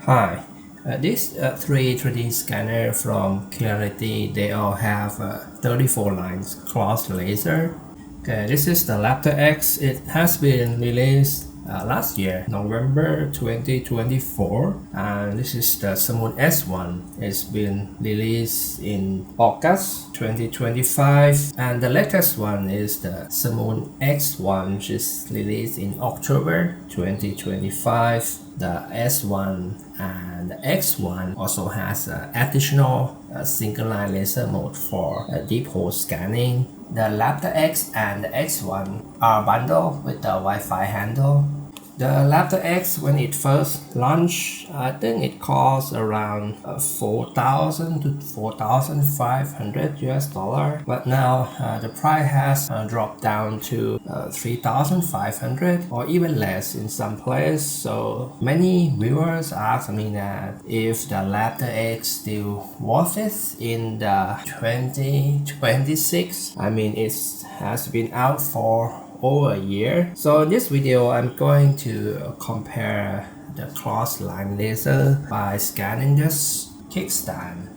Hi, this 3D scanner from Creality, they all have 34 lines cross laser. Okay, this is the Raptor X. It has been released last year, November 2024, and this is the Sermoon S1. It's been released in August 2025, and the latest one is the Sermoon X1, which is released in October 2025. The S1 and the X1 also has additional single line laser mode for deep hole scanning. The Raptor X and the X1 are bundled with the Wi-Fi handle. The Raptor X, when it first launched, I think it cost around 4,000 to 4,500 US dollar. But now the price has dropped down to 3,500 or even less in some places. So many viewers ask me that if the Raptor X still worth it in the 2026. I mean, it has been out for over a year. So in this video, I'm going to compare the cross line laser by scanning this kickstand.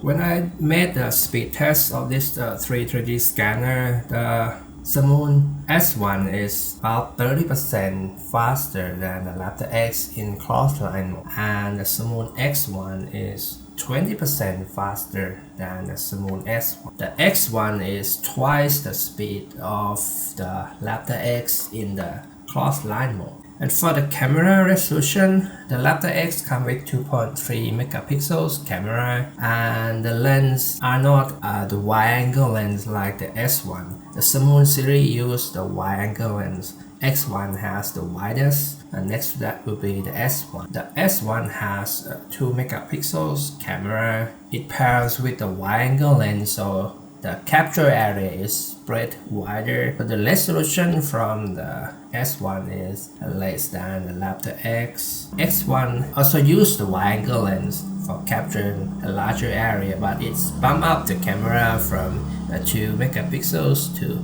When I made the speed test of this 3D scanner, the Sermoon S1 is about 30% faster than the Raptor X in crossline mode, and the Sermoon X1 is 20% faster than the Sermoon S1. The X1 is twice the speed of the Raptor X in the crossline mode. And for the camera resolution, the Raptor X comes with 2.3 megapixels camera, and the lens are not the wide-angle lens like the S1. The Sermoon series use the wide-angle lens. X1 has the widest, and next to that will be the S1. The S1 has 2 megapixels camera. It pairs with the wide-angle lens, so the capture area is spread wider, but the resolution from the S1 is less than the Raptor X. X1 also uses the wide-angle lens for capturing a larger area, but it's bumped up the camera from 2 megapixels to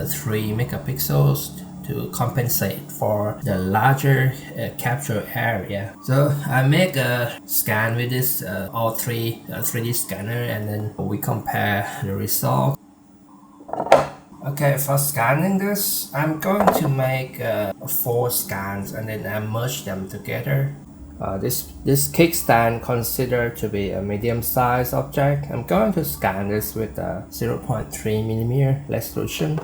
3 megapixels to compensate for the larger capture area. So I make a scan with this all three 3D scanner, and then we compare the result. Okay, for scanning this, I'm going to make 4 scans and then I merge them together. This kickstand considered to be a medium-sized object. I'm going to scan this with a 0.3mm resolution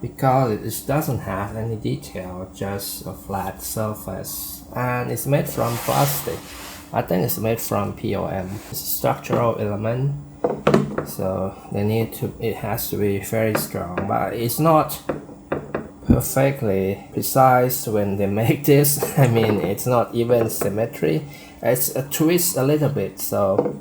because it doesn't have any detail, just a flat surface, and it's made from plastic. I think it's made from POM. It's a structural element, so it has to be very strong, but it's not perfectly precise when they make this. I mean, it's not even symmetry. It's a twist a little bit. So,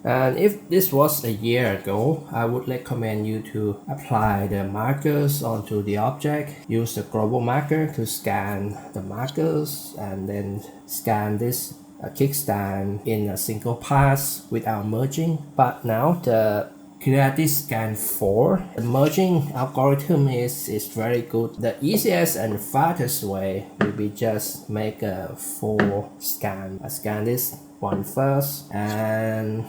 and if this was a year ago, I would recommend you to apply the markers onto the object. Use the global marker to scan the markers, and then scan this kickstand in a single pass without merging. But now the Creality Scan 4, the merging algorithm is very good. The easiest and fastest way will be just make a full scan. I scan this one first, and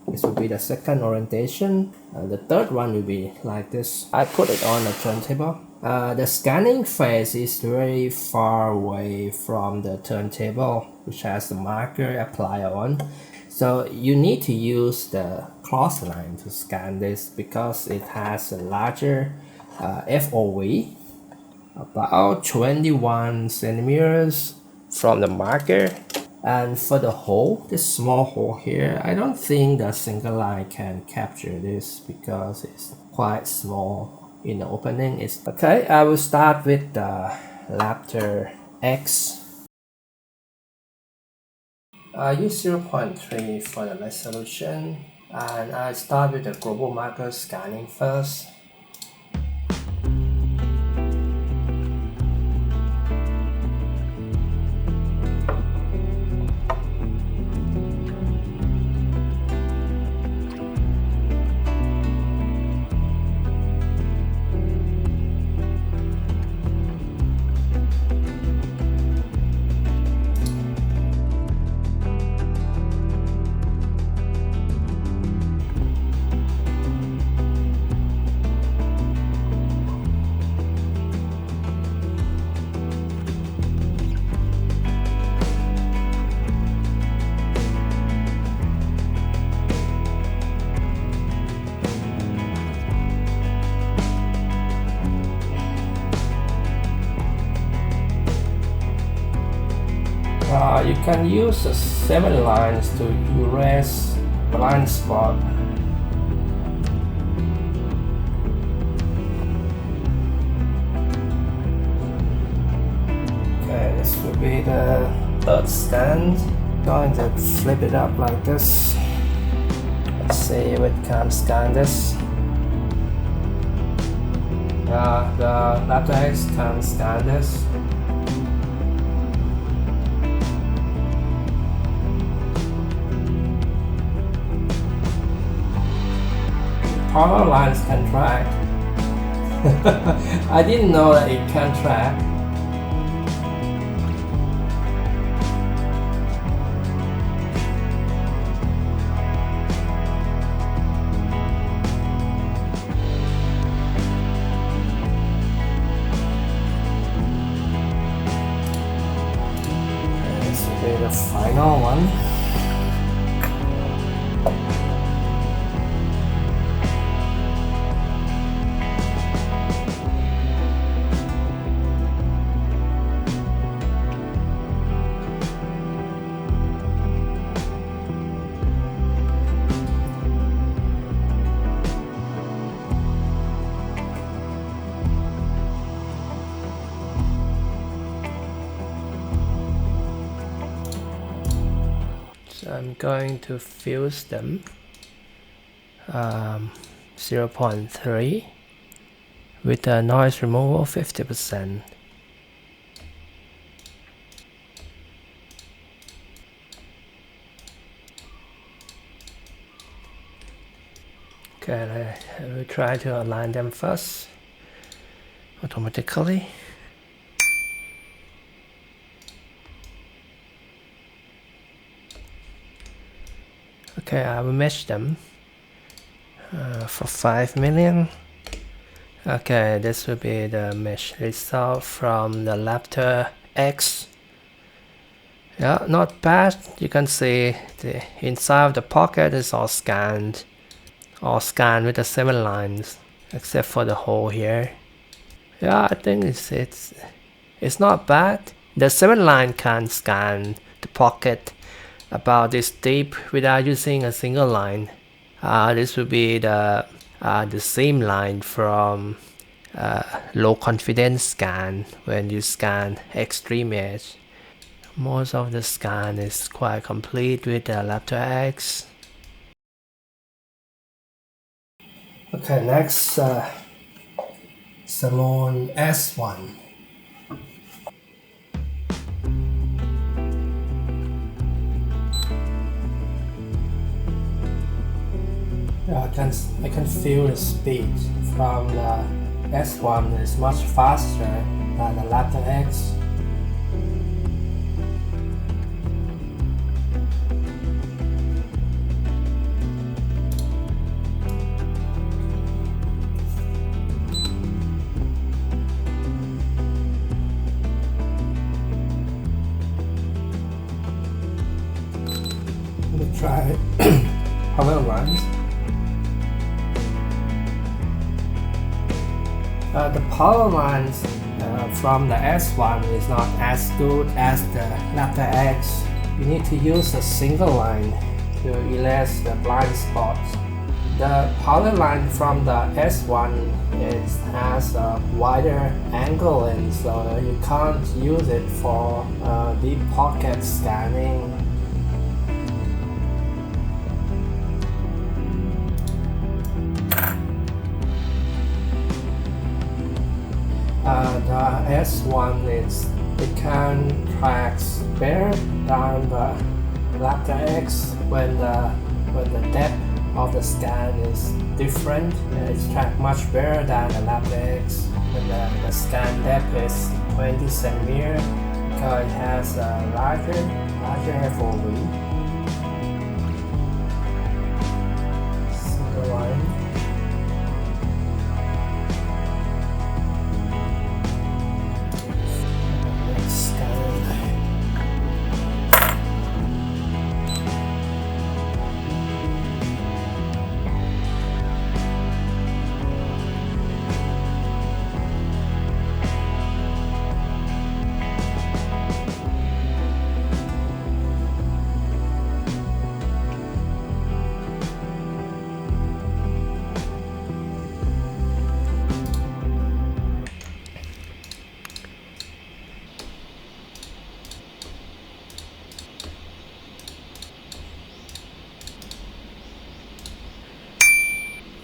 this will be the second orientation. The third one will be like this. I put it on a turntable. The scanning phase is very far away from the turntable, which has the marker applied on. So you need to use the cross line to scan this because it has a larger FOV, about 21 centimeters from the marker. And for the hole, this small hole here, I don't think the single line can capture this because it's quite small in the opening. Okay, I will start with the Raptor X. I use 0.3 for the resolution, and I start with the global marker scanning first. You can use the 7 lines to erase blind spot. Okay, this will be the third stand. Going to flip it up like this. Let's see if it can scan this. The Raptor X can scan this. Power lines can track. I didn't know that it can track. This will be the final one. So I'm going to fuse them 0.3 with the noise removal 50%. Okay, I will try to align them first automatically. Okay, I will mesh them for 5 million. Okay, this will be the mesh result from the Raptor X. Yeah, not bad. You can see the inside of the pocket is all scanned with the 7 lines, except for the hole here. Yeah, I think it's not bad. The 7 line can scan the pocket about this deep without using a single line. This will be the same line from low confidence scan when you scan extreme edge. Most of the scan is quite complete with the Raptor X. Okay, next Sermoon S1. Yeah, I can feel the speed from the S1 is much faster than the Raptor X. Let me try power lines. The power lines from the S1 is not as good as the Raptor X. You need to use a single line to erase the blind spots. The power line from the S1 has a wider angle, and so you can't use it for deep pocket scanning. The S1 it can track better than the Raptor X when the depth of the scan is different. It's tracked much better than the Raptor X when the scan depth is 20 cm because it has a larger FOV. Single line.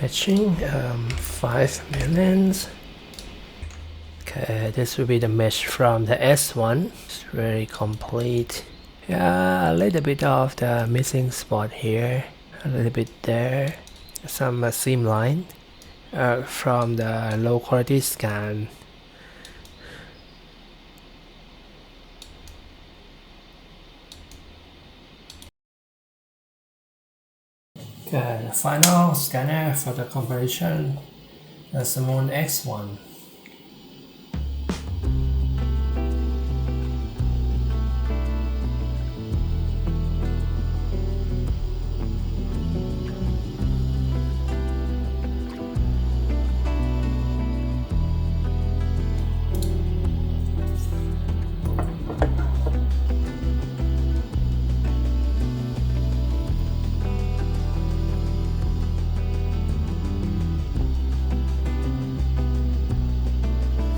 Matching 5 millions. Okay, this will be the mesh from the S1. It's very complete. Yeah, a little bit of the missing spot here, a little bit there, some seam line from the low quality scan. Okay, the final scanner for the comparison, the Sermoon X1.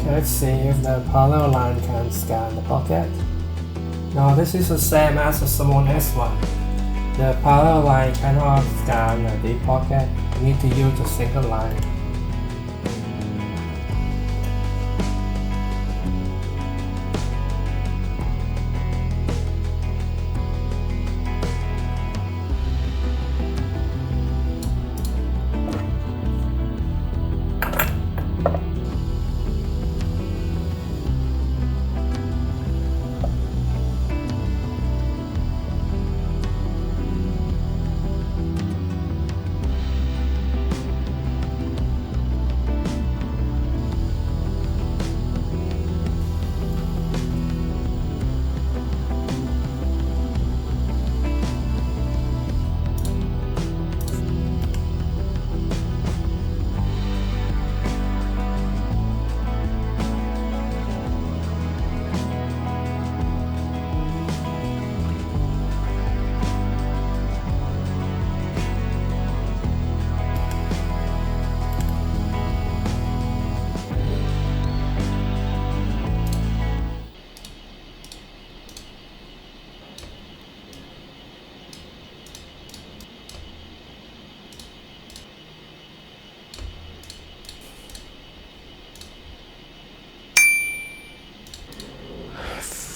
Let's see if the parallel line can scan the pocket. Now this is the same as the Sermoon S1. The parallel line cannot scan the deep pocket. You need to use a single line.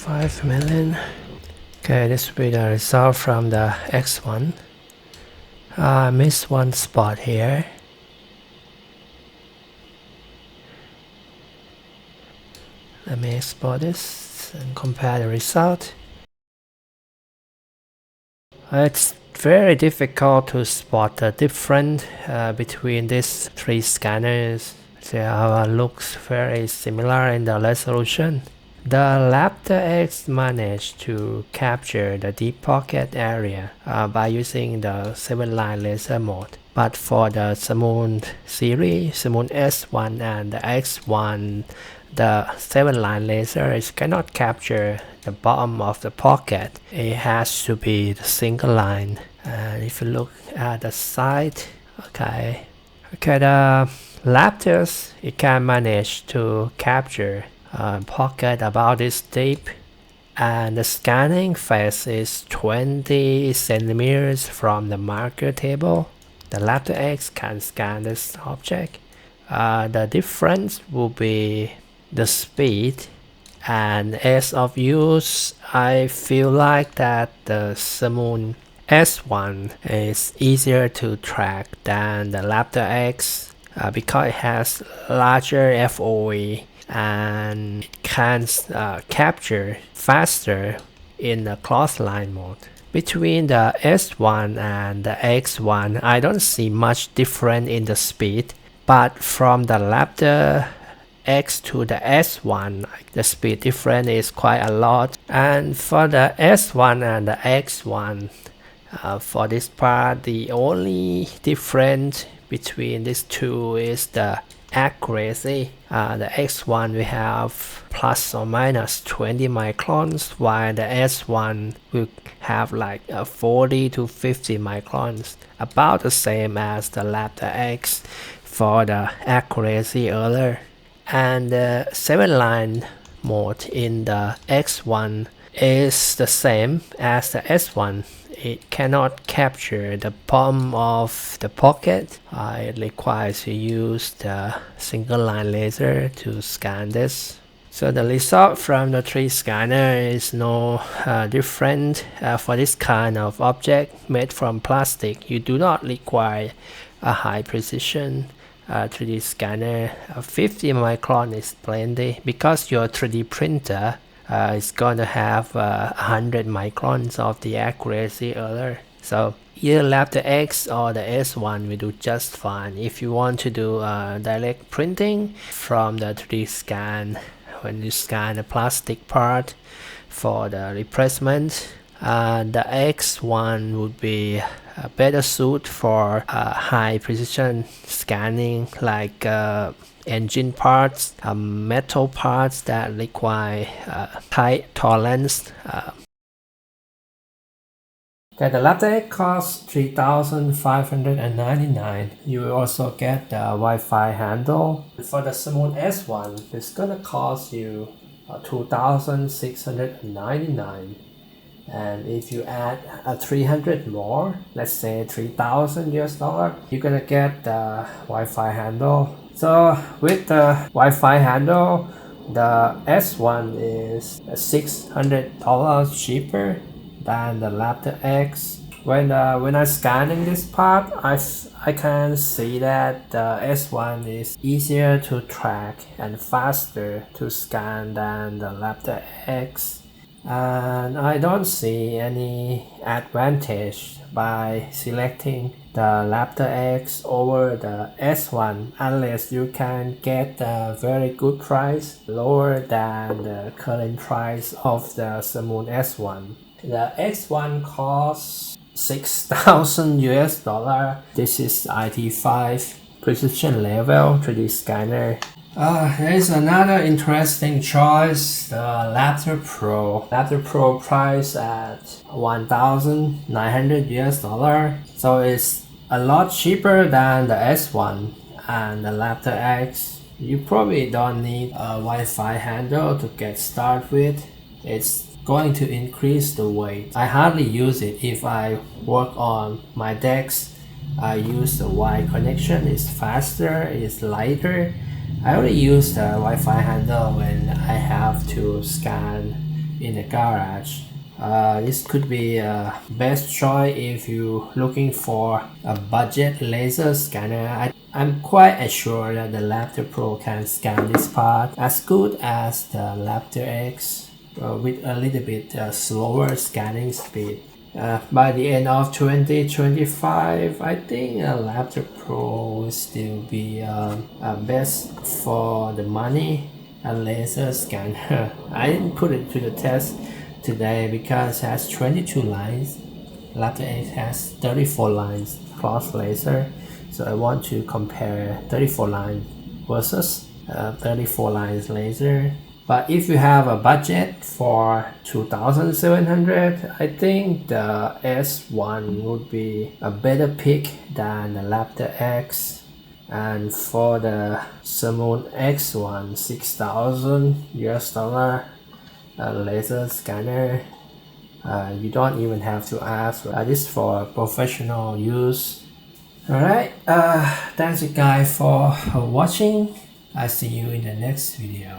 $5 million. Okay, this will be the result from the X1. I missed one spot here. Let me export this and compare the result. It's very difficult to spot the difference between these three scanners. They looks very similar in the resolution. The Raptor X managed to capture the deep pocket area by using the 7-line laser mode. But for the Sermoon series, Sermoon S1 and the X1, the 7-line laser cannot capture the bottom of the pocket. It has to be the single line. And if you look at the side, the Raptors, it can manage to capture pocket about this deep, and the scanning phase is 20 centimeters from the marker table. The Raptor X can scan this object. The difference will be the speed and ease of use. I feel like that the Sermoon S1 is easier to track than the Raptor X because it has larger FOV and can capture faster in the cross-line mode. Between the S1 and the X1, I don't see much difference in the speed, but from the Raptor X to the S1, the speed difference is quite a lot. And for the S1 and the X1, for this part, the only difference between these two is the accuracy. The X1 we have plus or minus 20 microns, while the S1 will have like 40 to 50 microns, about the same as the Raptor X for the accuracy earlier. And the 7-line mode in the X1 is the same as the S1 it cannot capture the palm of the pocket. It requires you use the single line laser to scan this. So the result from the 3D scanner is no different. For this kind of object made from plastic, you do not require a high precision 3D scanner. 50 micron is plenty because your 3D printer is going to have 100 microns of the accuracy error. So either Raptor X or the S1 will do just fine. If you want to do direct printing from the 3D scan, when you scan the plastic part for the replacement, the X1 would be a better suit for high precision scanning, like engine parts, metal parts that require tight tolerance. Okay, the Raptor X costs $3,599. You will also get the Wi-Fi handle. For the Sermoon S1, it's gonna cost you $2,699. And if you add 300 more, let's say 3,000 US dollar, you're gonna get the Wi-Fi handle. So with the Wi-Fi handle, the S1 is $600 cheaper than the Raptor X. When I'm scanning this part, I can see that the S1 is easier to track and faster to scan than the Raptor X. And I don't see any advantage by selecting the Raptor X over the S1 unless you can get a very good price lower than the current price of the Sermoon S1. The X1 costs 6,000 US dollar. This is IT5 precision level 3D scanner. There is another interesting choice, the Raptor Pro. Raptor Pro price at 1,900 US dollar. So it's a lot cheaper than the S1 and the Raptor X. You probably don't need a Wi-Fi handle to get started with. It's going to increase the weight. I hardly use it if I work on my decks. I use the wire connection, it's faster, it's lighter. I only use the Wi-Fi handle when I have to scan in the garage. This could be a best choice if you're looking for a budget laser scanner. I'm quite assured that the Raptor Pro can scan this part as good as the Raptor X with a little bit slower scanning speed. By the end of 2025, I think a Raptor Pro will still be best for the money, a laser scanner. I didn't put it to the test today because it has 22 lines. Raptor X has 34 lines cross laser. So I want to compare 34 lines versus 34 lines laser. But if you have a budget for 2,700, I think the S1 would be a better pick than the Raptor X. And for the Sermoon X1, 6,000 US dollar laser scanner. You don't even have to ask. This is for professional use. Alright, thanks you guys for watching. I see you in the next video.